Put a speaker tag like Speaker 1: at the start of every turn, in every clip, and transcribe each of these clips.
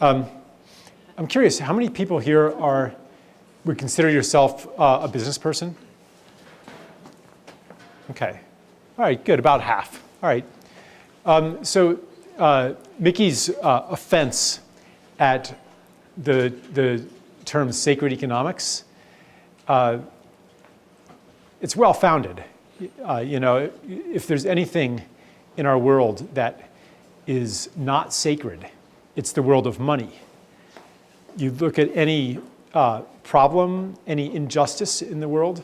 Speaker 1: I'm curious, how many people here would consider yourself a business person? Okay. All right, good, about half. All right. So Mickey's offense at the term sacred economics, it's well-founded. If there's anything in our world that is not sacred, it's the world of money. You look at any problem, any injustice in the world,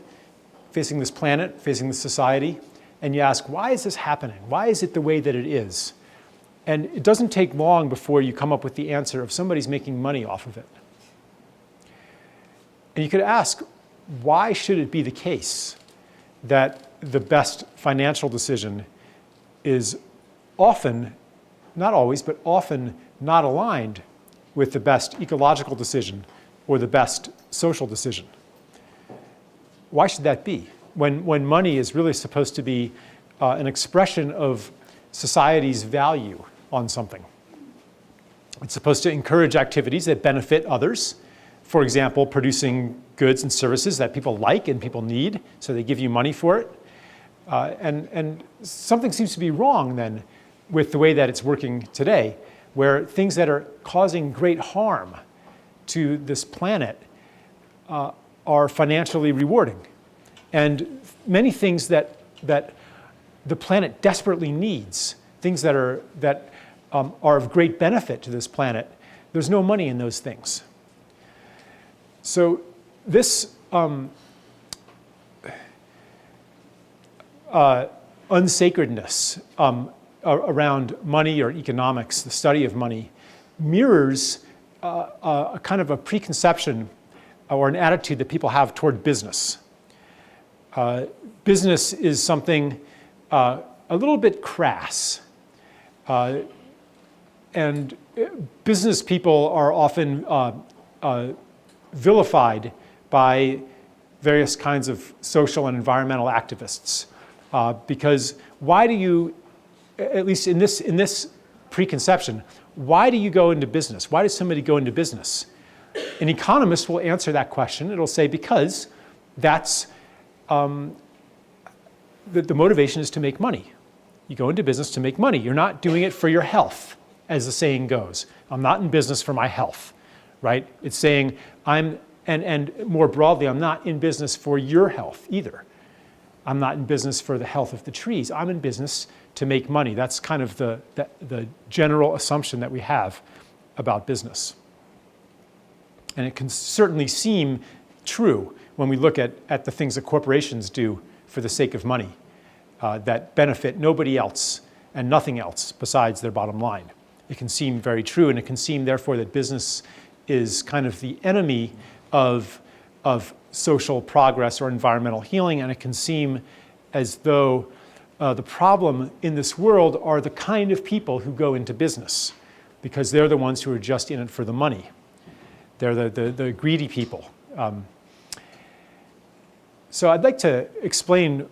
Speaker 1: facing this planet, facing this society, and you ask, why is this happening? Why is it the way that it is? And it doesn't take long before you come up with the answer of somebody's making money off of it. And you could ask, why should it be the case that the best financial decision is often, not always, but often not aligned with the best ecological decision or the best social decision? Why should that be? When money is really supposed to be an expression of society's value on something. It's supposed to encourage activities that benefit others. For example, producing goods and services that people like and people need, so they give you money for it. And something seems to be wrong then with the way that it's working today, where things that are causing great harm to this planet are financially rewarding. And many things that the planet desperately needs, things that are of great benefit to this planet, there's no money in those things. So this unsacredness around money or economics, the study of money, mirrors a kind of a preconception or an attitude that people have toward business. Business is something a little bit crass. And business people are often vilified by various kinds of social and environmental activists. Because why do you, at least in this preconception, why do you go into business? Why does somebody go into business? An economist will answer that question. It'll say, because that's, the motivation is to make money. You go into business to make money. You're not doing it for your health, as the saying goes. I'm not in business for my health, right? It's saying and more broadly, I'm not in business for your health either. I'm not in business for the health of the trees. I'm in business to make money. That's kind of the general assumption that we have about business. And it can certainly seem true when we look at the things that corporations do for the sake of money that benefit nobody else and nothing else besides their bottom line. It can seem very true, and it can seem, therefore, that business is kind of the enemy of social progress or environmental healing, and it can seem as though the problem in this world are the kind of people who go into business, because they're the ones who are just in it for the money. They're the greedy people. So I'd like to explain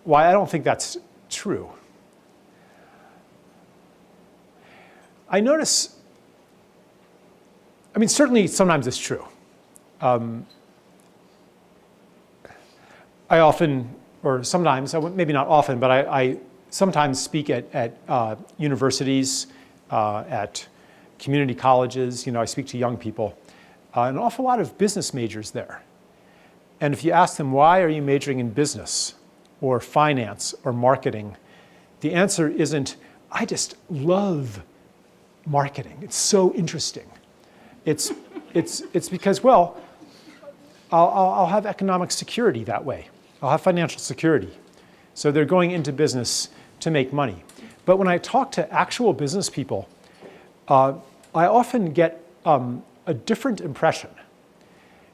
Speaker 1: why I don't think that's true. I notice, certainly sometimes it's true. I often, or sometimes, maybe not often, but I sometimes speak at universities, at community colleges. I speak to young people, an awful lot of business majors there. And if you ask them, why are you majoring in business or finance or marketing? The answer isn't, I just love marketing. It's so interesting. It's because, well, I'll have economic security that way. I'll have financial security. So they're going into business to make money. But when I talk to actual business people, I often get a different impression.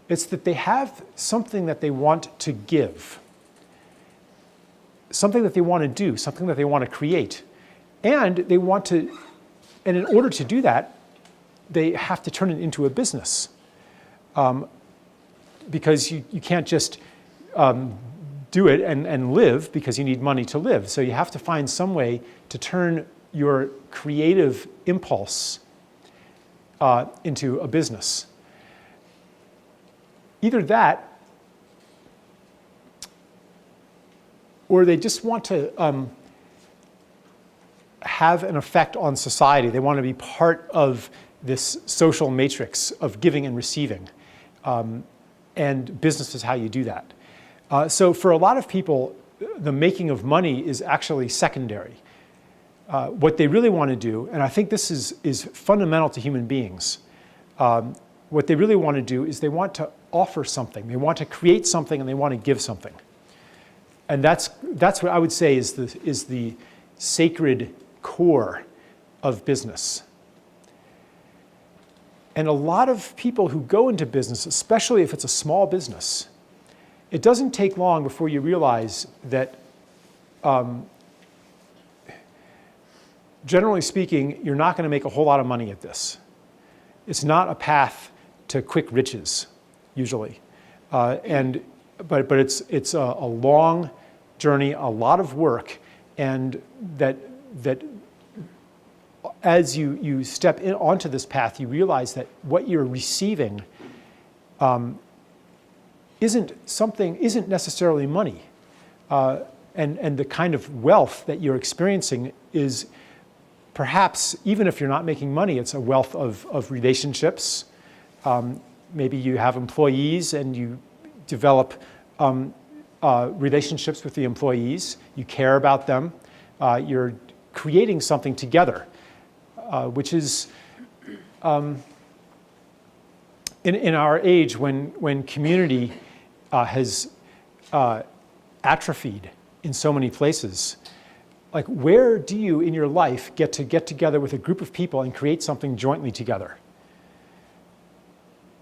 Speaker 1: It's that they have something that they want to give, something that they want to do, something that they want to create. And in order to do that, they have to turn it into a business. Because you can't just do it and live, because you need money to live. So you have to find some way to turn your creative impulse into a business. Either that, or they just want to have an effect on society. They want to be part of this social matrix of giving and receiving. And business is how you do that. So for a lot of people, the making of money is actually secondary. What they really want to do, and I think this is fundamental to human beings, what they really want to do is they want to offer something. They want to create something and they want to give something. And that's what I would say is the sacred core of business. And a lot of people who go into business, especially if it's a small business, it doesn't take long before you realize that, generally speaking, you're not going to make a whole lot of money at this. It's not a path to quick riches, usually. But it's a long journey, a lot of work, and that as you step onto this path, you realize that what you're receiving isn't necessarily money, and the kind of wealth that you're experiencing is perhaps, even if you're not making money, it's a wealth of relationships. Maybe you have employees and you develop relationships with the employees. You care about them. You're creating something together, which is, in our age when community has atrophied in so many places, like where do you in your life get together with a group of people and create something jointly together?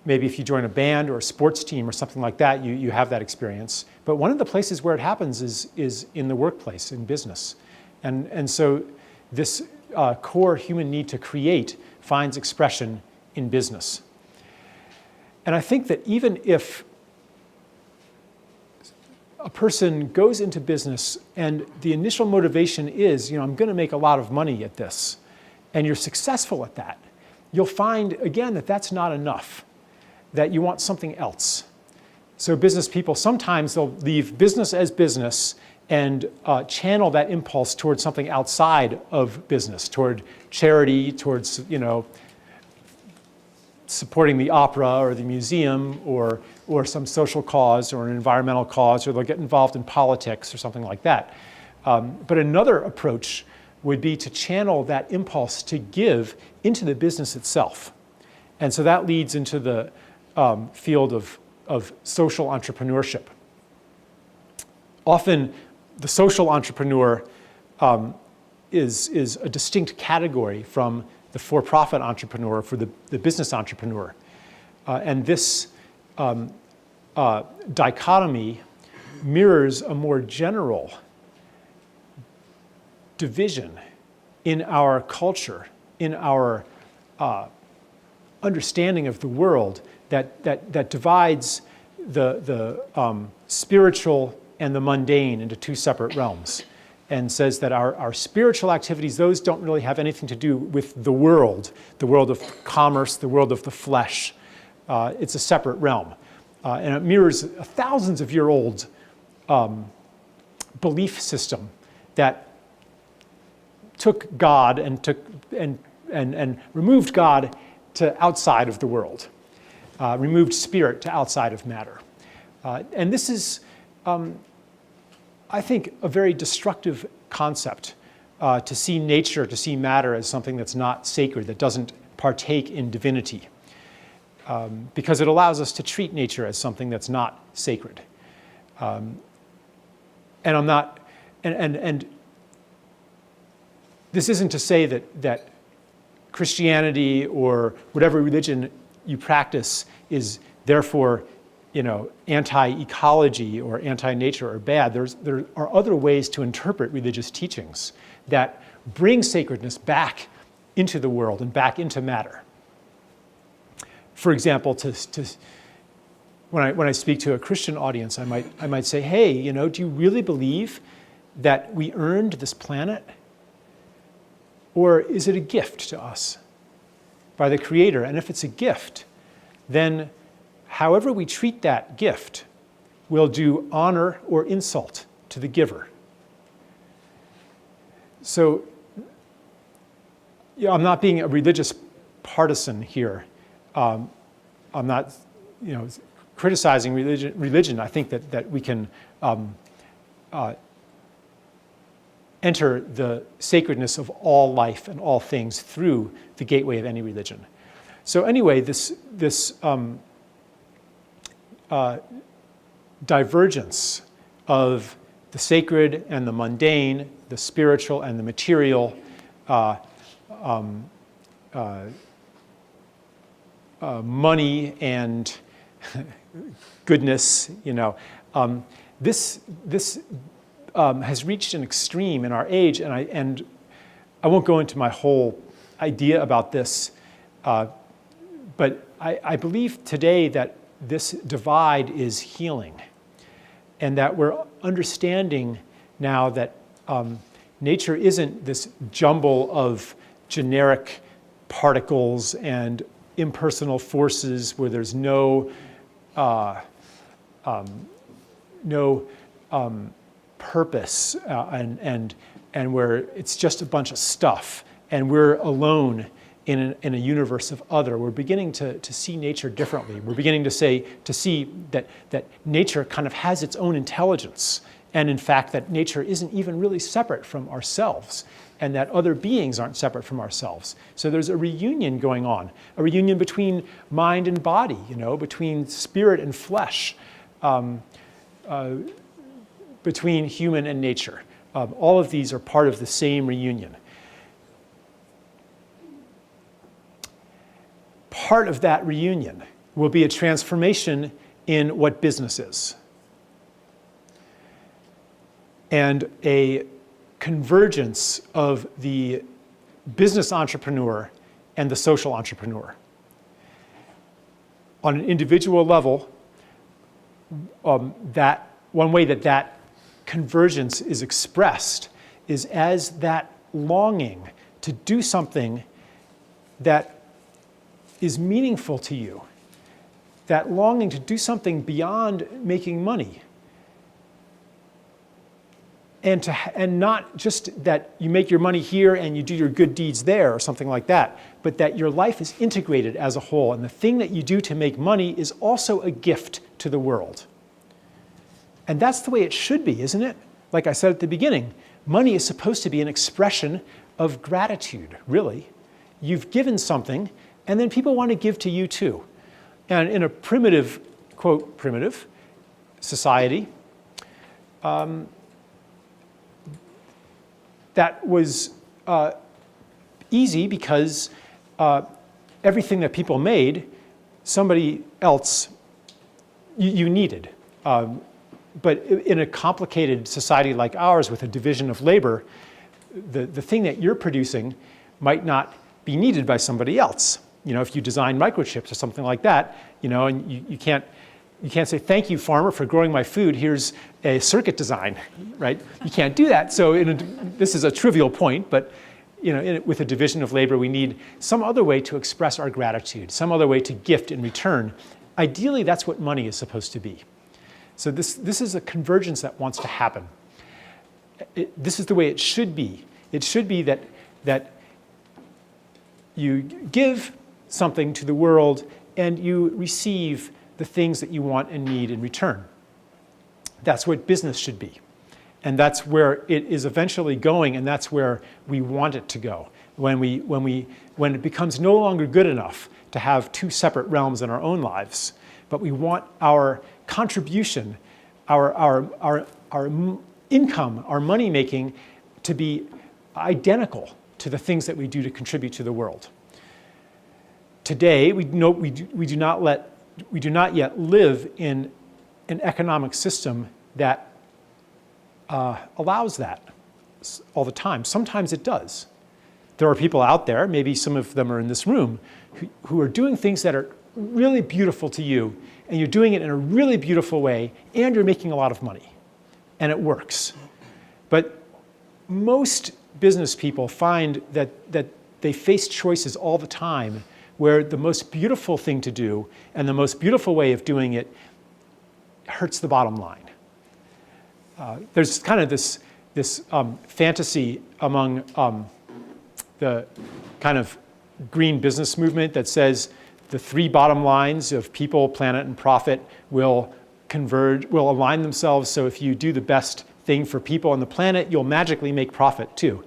Speaker 1: Maybe if you join a band or a sports team or something like that, you have that experience. But one of the places where it happens is in the workplace, in business. And so this core human need to create finds expression in business. And I think that even if a person goes into business and the initial motivation is, I'm going to make a lot of money at this, and you're successful at that, you'll find, again, that that's not enough, that you want something else. So business people, sometimes they'll leave business as business and channel that impulse towards something outside of business, toward charity, towards, supporting the opera or the museum or some social cause or an environmental cause, or they'll get involved in politics or something like that. But another approach would be to channel that impulse to give into the business itself. And so that leads into the field of social entrepreneurship. Often the social entrepreneur is a distinct category from the for-profit entrepreneur, for the business entrepreneur. And this dichotomy mirrors a more general division in our culture, in our understanding of the world, that divides the spiritual and the mundane into two separate realms, and says that our spiritual activities, those don't really have anything to do with the world of commerce, the world of the flesh. It's a separate realm. And it mirrors a thousands of year old belief system that took God and removed God to outside of the world, removed spirit to outside of matter. And this is, I think, a very destructive concept, to see nature, to see matter as something that's not sacred, that doesn't partake in divinity, because it allows us to treat nature as something that's not sacred. And I'm not, and this isn't to say that Christianity or whatever religion you practice is therefore, anti-ecology or anti-nature or bad. There are other ways to interpret religious teachings that bring sacredness back into the world and back into matter. For example, when I speak to a Christian audience, I might say, hey, do you really believe that we earned this planet? Or is it a gift to us? by the Creator, and if it's a gift, then however we treat that gift will do honor or insult to the giver. So, I'm not being a religious partisan here. I'm not, criticizing religion. I think that we can enter the sacredness of all life and all things through the gateway of any religion. So anyway, this divergence of the sacred and the mundane, the spiritual and the material, money and goodness, this has reached an extreme in our age, and I won't go into my whole idea about this, but I believe today that this divide is healing, and that we're understanding now that nature isn't this jumble of generic particles and impersonal forces where there's no purpose and where it's just a bunch of stuff, and we're alone in a universe of other. We're beginning to see nature differently. We're beginning to see that nature kind of has its own intelligence, and in fact that nature isn't even really separate from ourselves, and that other beings aren't separate from ourselves. So there's a reunion going on, a reunion between mind and body, between spirit and flesh, between human and nature. All of these are part of the same reunion. Part of that reunion will be a transformation in what business is, and a convergence of the business entrepreneur and the social entrepreneur. On an individual level, that one way that convergence is expressed is as that longing to do something that is meaningful to you, that longing to do something beyond making money. And not just that you make your money here and you do your good deeds there or something like that, but that your life is integrated as a whole, and the thing that you do to make money is also a gift to the world. And that's the way it should be, isn't it? Like I said at the beginning, money is supposed to be an expression of gratitude, really. You've given something, and then people want to give to you too. And in a primitive, quote, primitive society, that was easy because everything that people made, somebody else, you needed. But in a complicated society like ours with a division of labor, the thing that you're producing might not be needed by somebody else. If you design microchips or something like that, and you can't say, thank you, farmer, for growing my food. Here's a circuit design, right? You can't do that. So this is a trivial point, but with a division of labor, we need some other way to express our gratitude, some other way to gift in return. Ideally, that's what money is supposed to be. So this is a convergence that wants to happen. This is the way it should be. It should be that you give something to the world and you receive the things that you want and need in return. That's what business should be. And that's where it is eventually going, and that's where we want it to go. When it becomes no longer good enough to have two separate realms in our own lives, but we want our contribution, our income, our money making to be identical to the things that we do to contribute to the world. Today, we do not yet live in an economic system that allows that all the time. Sometimes it does. There are people out there, maybe some of them are in this room, who are doing things that are really beautiful to you, and you're doing it in a really beautiful way, and you're making a lot of money, and it works. But most business people find that they face choices all the time where the most beautiful thing to do and the most beautiful way of doing it hurts the bottom line. There's kind of this fantasy among the kind of green business movement that says the three bottom lines of people, planet, and profit will converge, will align themselves. So if you do the best thing for people on the planet, you'll magically make profit too.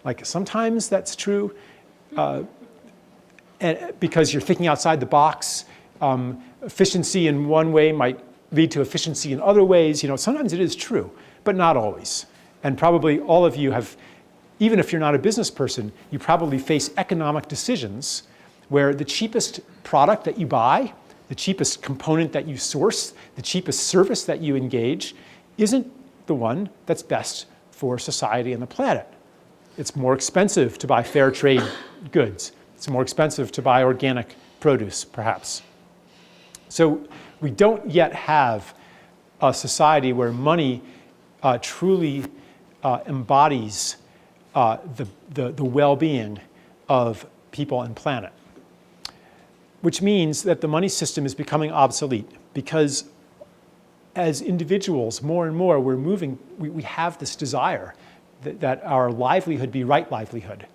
Speaker 1: Like sometimes that's true because you're thinking outside the box. Efficiency in one way might lead to efficiency in other ways. Sometimes it is true, but not always. And probably all of you have, even if you're not a business person, you probably face economic decisions where the cheapest product that you buy, the cheapest component that you source, the cheapest service that you engage isn't the one that's best for society and the planet. It's more expensive to buy fair trade goods. It's more expensive to buy organic produce, perhaps. So we don't yet have a society where money truly embodies the well-being of people and planet, which means that the money system is becoming obsolete because as individuals, more and more, we have this desire that our livelihood be right livelihood.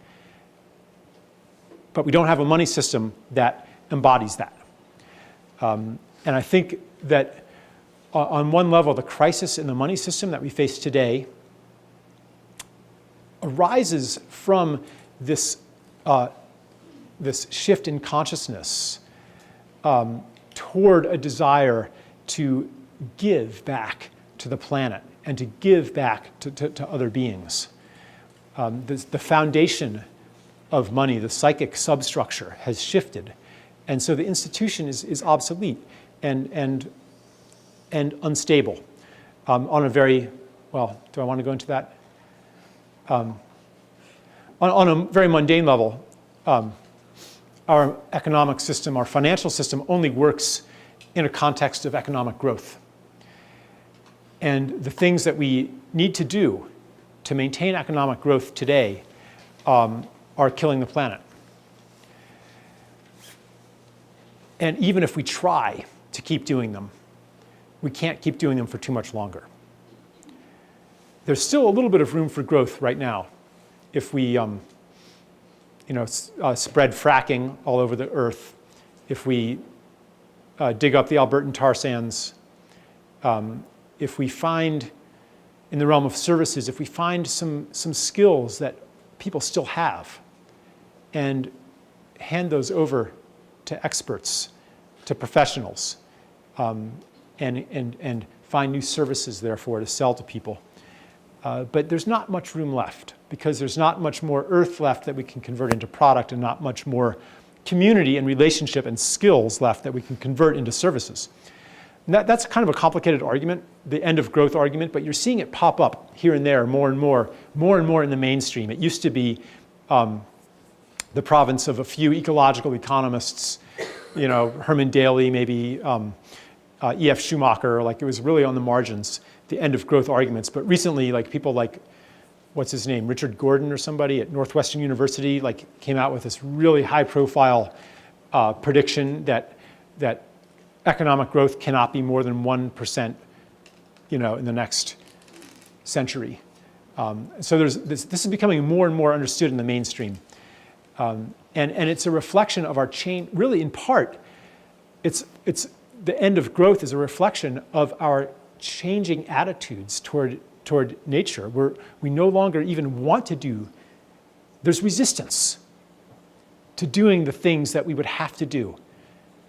Speaker 1: But we don't have a money system that embodies that. And I think that on one level, the crisis in the money system that we face today arises from this shift in consciousness toward a desire to give back to the planet and to give back to other beings. The foundation of money, the psychic substructure, has shifted. And so the institution is obsolete and unstable on a very, well, do I want to go into that? On a very mundane level, our economic system, our financial system only works in a context of economic growth. And the things that we need to do to maintain economic growth today are killing the planet. And even if we try to keep doing them, we can't keep doing them for too much longer. There's still a little bit of room for growth right now if we spread fracking all over the earth, if we dig up the Albertan tar sands, if we find, in the realm of services, if we find some skills that people still have and hand those over to experts, to professionals, and find new services, therefore, to sell to people. But there's not much room left because there's not much more earth left that we can convert into product and not much more community and relationship and skills left that we can convert into services. And that's kind of a complicated argument, the end of growth argument, but you're seeing it pop up here and there more and more in the mainstream. It used to be the province of a few ecological economists, Herman Daly, maybe E.F. Schumacher, like it was really on the margins, the end of growth arguments. But recently, like people like, what's his name, Richard Gordon or somebody at Northwestern University, like came out with this really high profile prediction that economic growth cannot be more than 1%, in the next century. So this is becoming more and more understood in the mainstream. And it's a reflection of our change, really in part, it's the end of growth is a reflection of our changing attitudes toward nature. We no longer even want to do, there's resistance to doing the things that we would have to do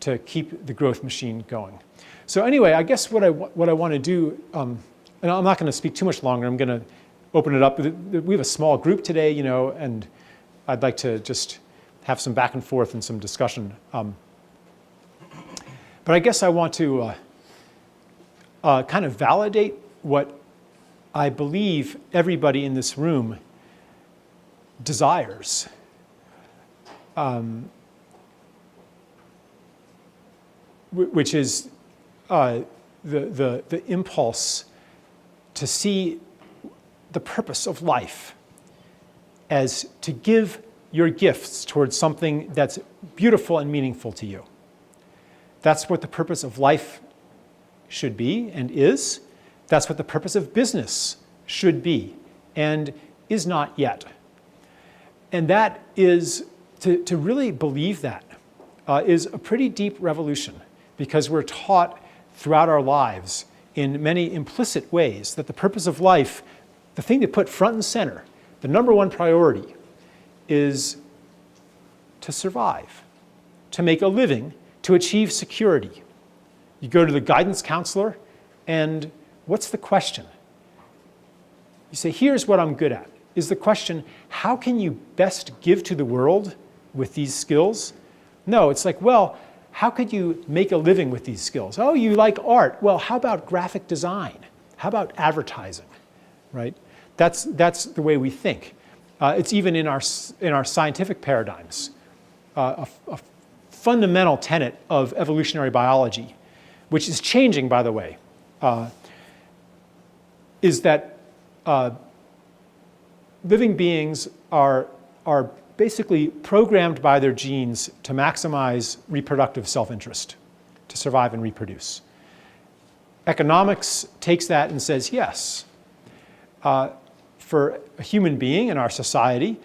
Speaker 1: to keep the growth machine going. So anyway, I guess what I want to do, and I'm not going to speak too much longer, I'm going to open it up. We have a small group today, and I'd like to just have some back and forth and some discussion. But I guess I want to kind of validate what I believe everybody in this room desires. Which is the impulse to see the purpose of life as to give your gifts towards something that's beautiful and meaningful to you. That's what the purpose of life should be and is. That's what the purpose of business should be and is not yet. And that is, to really believe that, is a pretty deep revolution, because we're taught throughout our lives in many implicit ways that the purpose of life, the thing to put front and center, the number one priority, is to survive, to make a living, to achieve security. You go to the guidance counselor, and what's the question? You say, here's what I'm good at. Is the question, how can you best give to the world with these skills? No, it's like, well, how could you make a living with these skills? Oh, you like art. Well, how about graphic design? How about advertising, right? That's the way we think. It's even in our scientific paradigms. A fundamental tenet of evolutionary biology, which is changing, by the way, is that living beings are basically programmed by their genes to maximize reproductive self-interest, to survive and reproduce. Economics takes that and says, yes, for a human being in our society,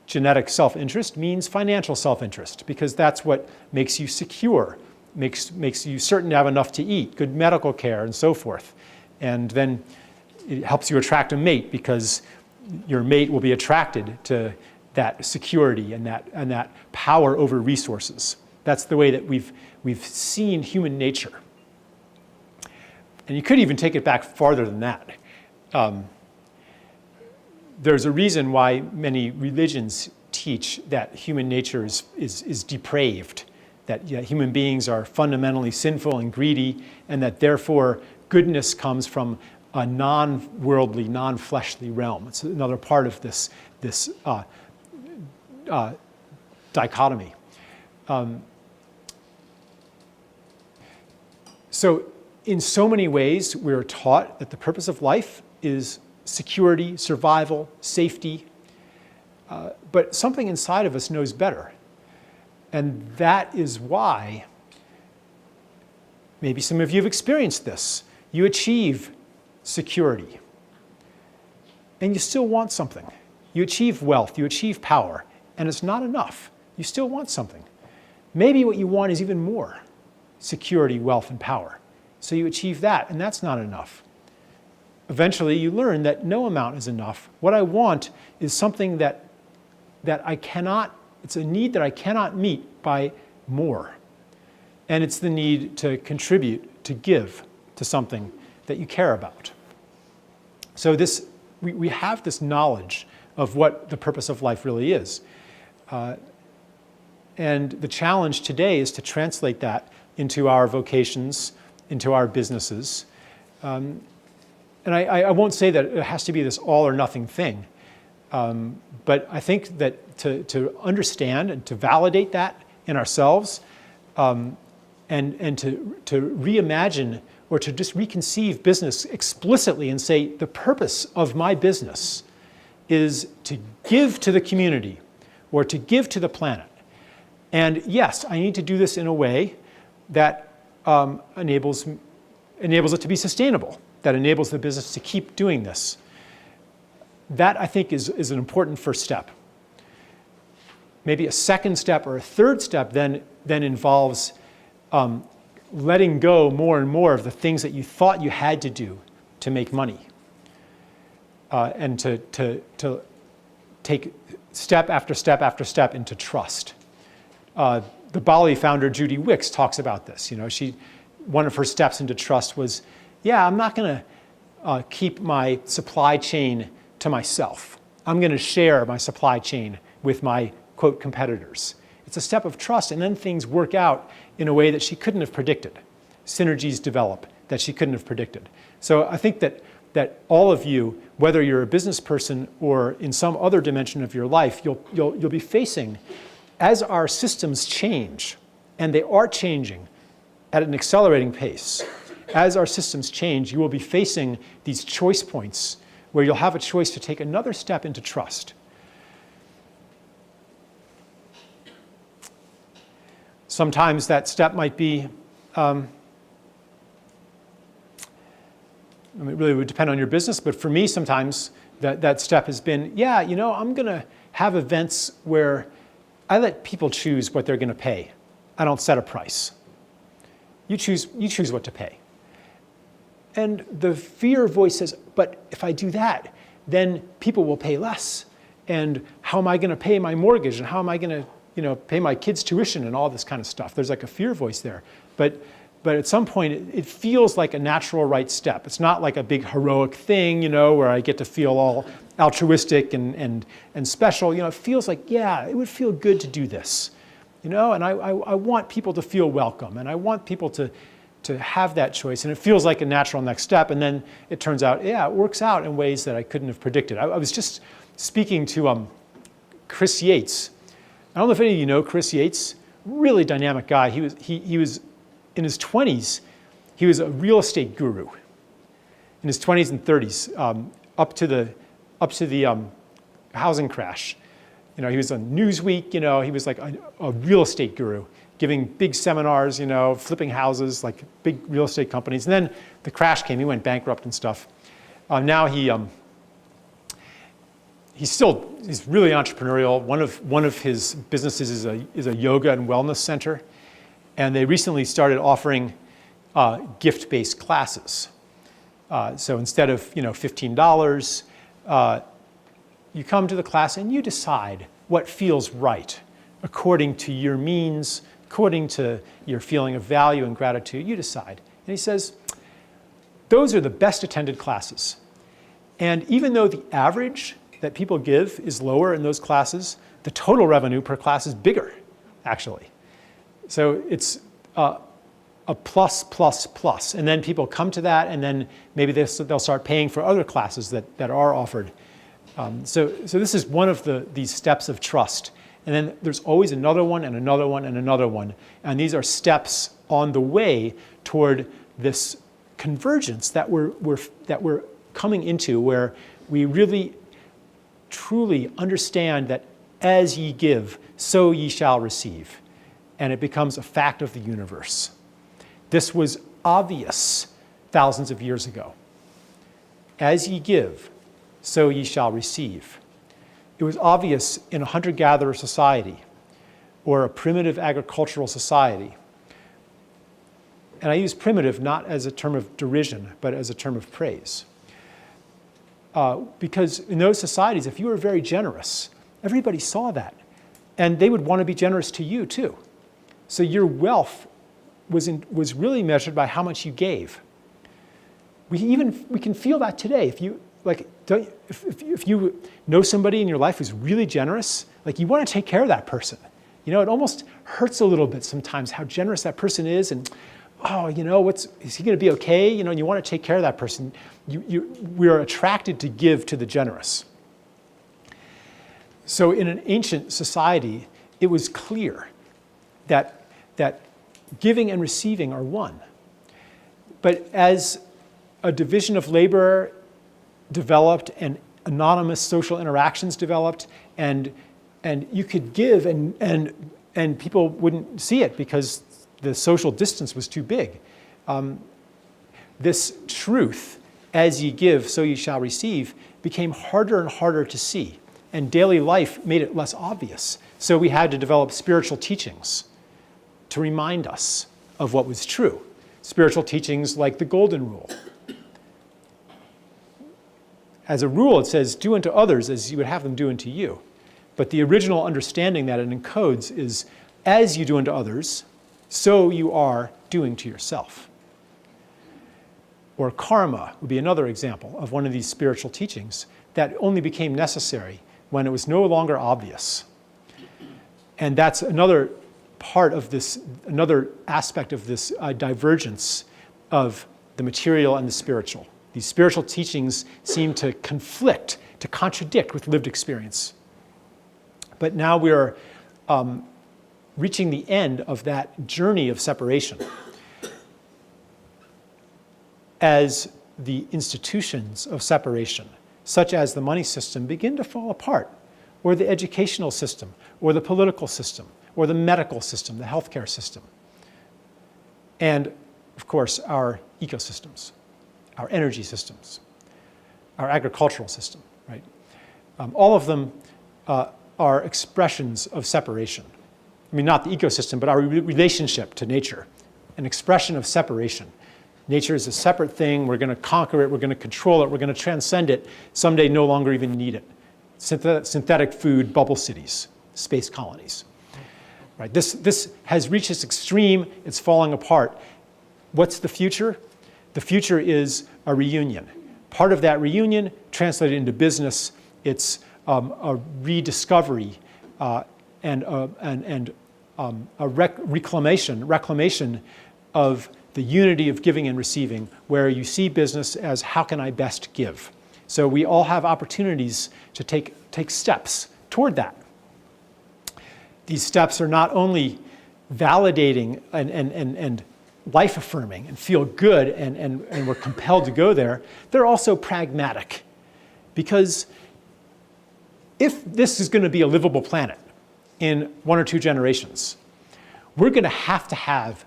Speaker 1: genetic self-interest means financial self-interest, because that's what makes you secure, makes you certain to have enough to eat, good medical care, and so forth. And then it helps you attract a mate, because your mate will be attracted to that security and that power over resources. That's the way that we've seen human nature. And you could even take it back farther than that. There's a reason why many religions teach that human nature is depraved, that human beings are fundamentally sinful and greedy, and that therefore goodness comes from a non-worldly, non-fleshly realm. It's another part of this dichotomy. So in so many ways, we're taught that the purpose of life is security, survival, safety. But something inside of us knows better. And that is why, maybe some of you have experienced this, you achieve security. And you still want something. You achieve wealth, you achieve power, and it's not enough. You still want something. Maybe what you want is even more: security, wealth, and power. So you achieve that, and that's not enough. Eventually, you learn that no amount is enough. What I want is something that I cannot, it's a need that I cannot meet by more. And it's the need to contribute, to give to something that you care about. So we have this knowledge of what the purpose of life really is. And the challenge today is to translate that into our vocations, into our businesses. And I won't say that it has to be this all or nothing thing. But I think that to understand and to validate that in ourselves, and to reimagine or to just reconceive business explicitly and say, the purpose of my business is to give to the community or to give to the planet. And yes, I need to do this in a way that enables it to be sustainable, that enables the business to keep doing this. That, I think, is an important first step. Maybe a second step or a third step then involves letting go more and more of the things that you thought you had to do to make money, and to take step after step after step into trust. The Bali founder Judy Wicks talks about this. One of her steps into trust was, I'm not going to keep my supply chain to myself. I'm going to share my supply chain with my, quote, competitors. It's a step of trust, and then things work out in a way that she couldn't have predicted. Synergies develop that she couldn't have predicted. So I think that all of you, whether you're a business person or in some other dimension of your life, you'll be facing, as our systems change, and they are changing at an accelerating pace. As our systems change, you will be facing these choice points where you'll have a choice to take another step into trust. Sometimes that step might be, it really would depend on your business, but for me sometimes that step has been, yeah, I'm going to have events where I let people choose what they're going to pay. I don't set a price. You choose what to pay. And the fear voice says, but if I do that, then people will pay less. And how am I going to pay my mortgage? And how am I going to pay my kids' tuition and all this kind of stuff? There's like a fear voice there. But at some point, it feels like a natural right step. It's not like a big heroic thing, where I get to feel all altruistic and special. It feels like, yeah, it would feel good to do this. And I want people to feel welcome. And I want people to have that choice. And it feels like a natural next step. And then it turns out, yeah, it works out in ways that I couldn't have predicted. I was just speaking to Chris Yates. I don't know if any of you know Chris Yates, really dynamic guy. He was in his 20s, he was a real estate guru. In his 20s and 30s, up to the housing crash. He was on Newsweek. He was like a real estate guru, giving big seminars. Flipping houses, like big real estate companies. And then the crash came. He went bankrupt and stuff. Now he's really entrepreneurial. One of his businesses is a yoga and wellness center. And they recently started offering gift-based classes. So instead of $15, you come to the class and you decide what feels right according to your means, according to your feeling of value and gratitude. You decide. And he says, those are the best attended classes. And even though the average that people give is lower in those classes, the total revenue per class is bigger, actually. So it's a plus, plus, plus. And then people come to that, and then maybe they'll start paying for other classes that are offered. So this is one of these steps of trust. And then there's always another one and another one and another one. And these are steps on the way toward this convergence that we're coming into, where we really, truly understand that as ye give, so ye shall receive. And it becomes a fact of the universe. This was obvious thousands of years ago. As ye give, so ye shall receive. It was obvious in a hunter-gatherer society or a primitive agricultural society. And I use primitive not as a term of derision, but as a term of praise. Because in those societies, if you were very generous, everybody saw that. And they would want to be generous to you, too. So your wealth was really measured by how much you gave. We can feel that today. If you know somebody in your life who's really generous, you want to take care of that person. It almost hurts a little bit sometimes how generous that person is, and is he going to be okay? And you want to take care of that person. We are attracted to give to the generous. So in an ancient society, it was clear that giving and receiving are one. But as a division of labor developed and anonymous social interactions developed, and you could give and people wouldn't see it because the social distance was too big. This truth, as ye give, so ye shall receive, became harder and harder to see. And daily life made it less obvious. So we had to develop spiritual teachings to remind us of what was true. Spiritual teachings like the Golden Rule. As a rule, it says, do unto others as you would have them do unto you. But the original understanding that it encodes is, as you do unto others, so you are doing to yourself. Or karma would be another example of one of these spiritual teachings that only became necessary when it was no longer obvious. And that's another part of this, another aspect of this divergence of the material and the spiritual. These spiritual teachings seem to conflict, to contradict with lived experience. But now we are reaching the end of that journey of separation. As the institutions of separation, such as the money system, begin to fall apart, or the educational system, or the political system, or the medical system, the healthcare system, and of course our ecosystems, our energy systems, our agricultural system, right? All of them are expressions of separation. I mean, not the ecosystem, but our relationship to nature, an expression of separation. Nature is a separate thing. We're going to conquer it. We're going to control it. We're going to transcend it. Someday no longer even need it. Synthetic food, bubble cities, space colonies. Right? This has reached its extreme. It's falling apart. What's the future? The future is a reunion. Part of that reunion, translated into business, it's a rediscovery and a reclamation of the unity of giving and receiving, where you see business as how can I best give. So we all have opportunities to take steps toward that. These steps are not only validating and life-affirming and feel good and we're compelled to go there, they're also pragmatic. Because if this is going to be a livable planet in 1 or 2 generations, we're going to have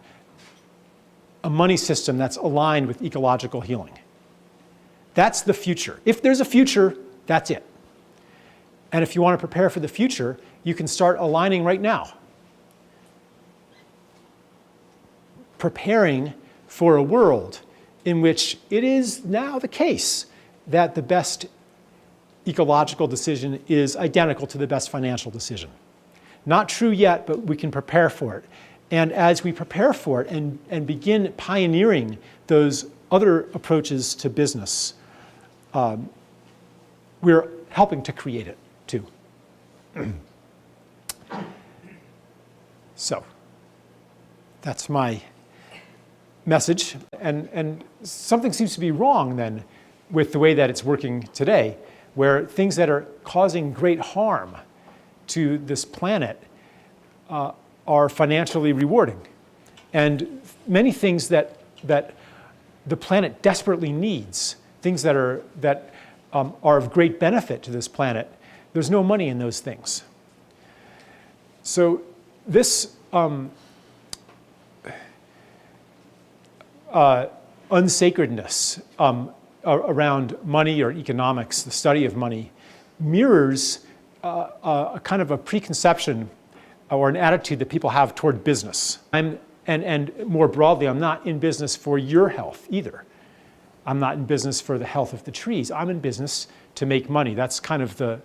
Speaker 1: a money system that's aligned with ecological healing. That's the future. If there's a future, that's it. And if you want to prepare for the future, you can start aligning right now. Preparing for a world in which it is now the case that the best ecological decision is identical to the best financial decision. Not true yet, but we can prepare for it. And as we prepare for it and begin pioneering those other approaches to business, we're helping to create it too. So that's my message. And something seems to be wrong then with the way that it's working today, where things that are causing great harm to this planet are financially rewarding. And many things that the planet desperately needs, things that are of great benefit to this planet, there's no money in those things. So this unsacredness around money or economics, the study of money, mirrors a kind of a preconception or an attitude that people have toward business. And more broadly, I'm not in business for your health either. I'm not in business for the health of the trees. I'm in business to make money. That's kind of the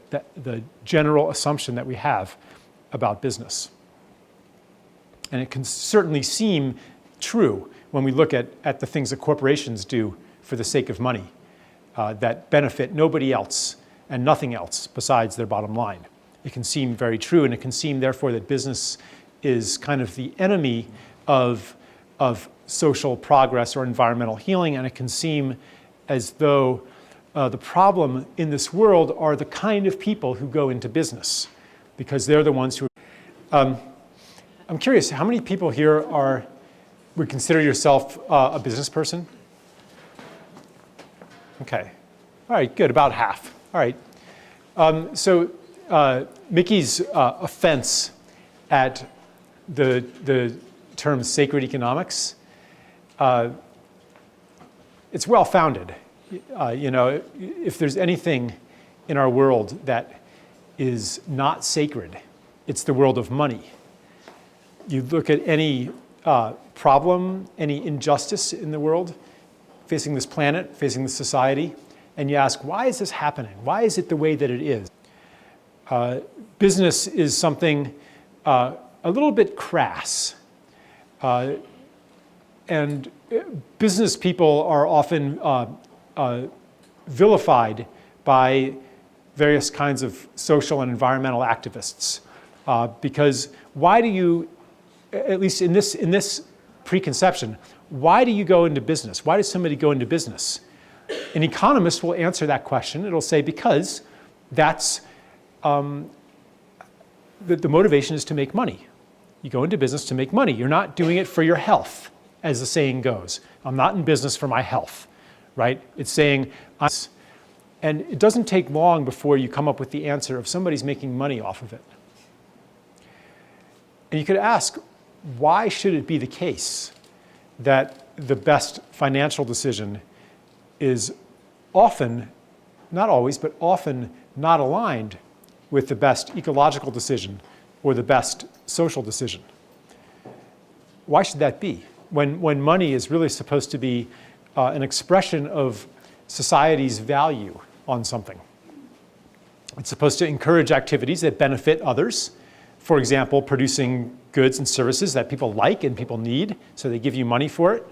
Speaker 1: general assumption that we have about business. And it can certainly seem true when we look at the things that corporations do for the sake of money that benefit nobody else and nothing else besides their bottom line. It can seem very true, and it can seem, therefore, that business is kind of the enemy of social progress or environmental healing, and it can seem as though the problem in this world are the kind of people who go into business, because they're the ones who... I'm curious, how many people here would consider yourself a business person? Okay. All right, good, about half. All right. So Mickey's offense at the term sacred economics, it's well-founded. If there's anything in our world that is not sacred, it's the world of money. You look at any problem, any injustice in the world, facing this planet, facing this society, and you ask, why is this happening? Why is it the way that it is? Business is something a little bit crass. And business people are often vilified by various kinds of social and environmental activists. Because why do you, at least in this preconception, why do you go into business? Why does somebody go into business? An economist will answer that question. It'll say, because that's, the motivation is to make money. You go into business to make money. You're not doing it for your health, as the saying goes. I'm not in business for my health, right? It's saying, and it doesn't take long before you come up with the answer of somebody's making money off of it. And you could ask, why should it be the case that the best financial decision is often, not always, but often not aligned with the best ecological decision or the best social decision? Why should that be? When money is really supposed to be an expression of society's value on something. It's supposed to encourage activities that benefit others. For example, producing goods and services that people like and people need, so they give you money for it.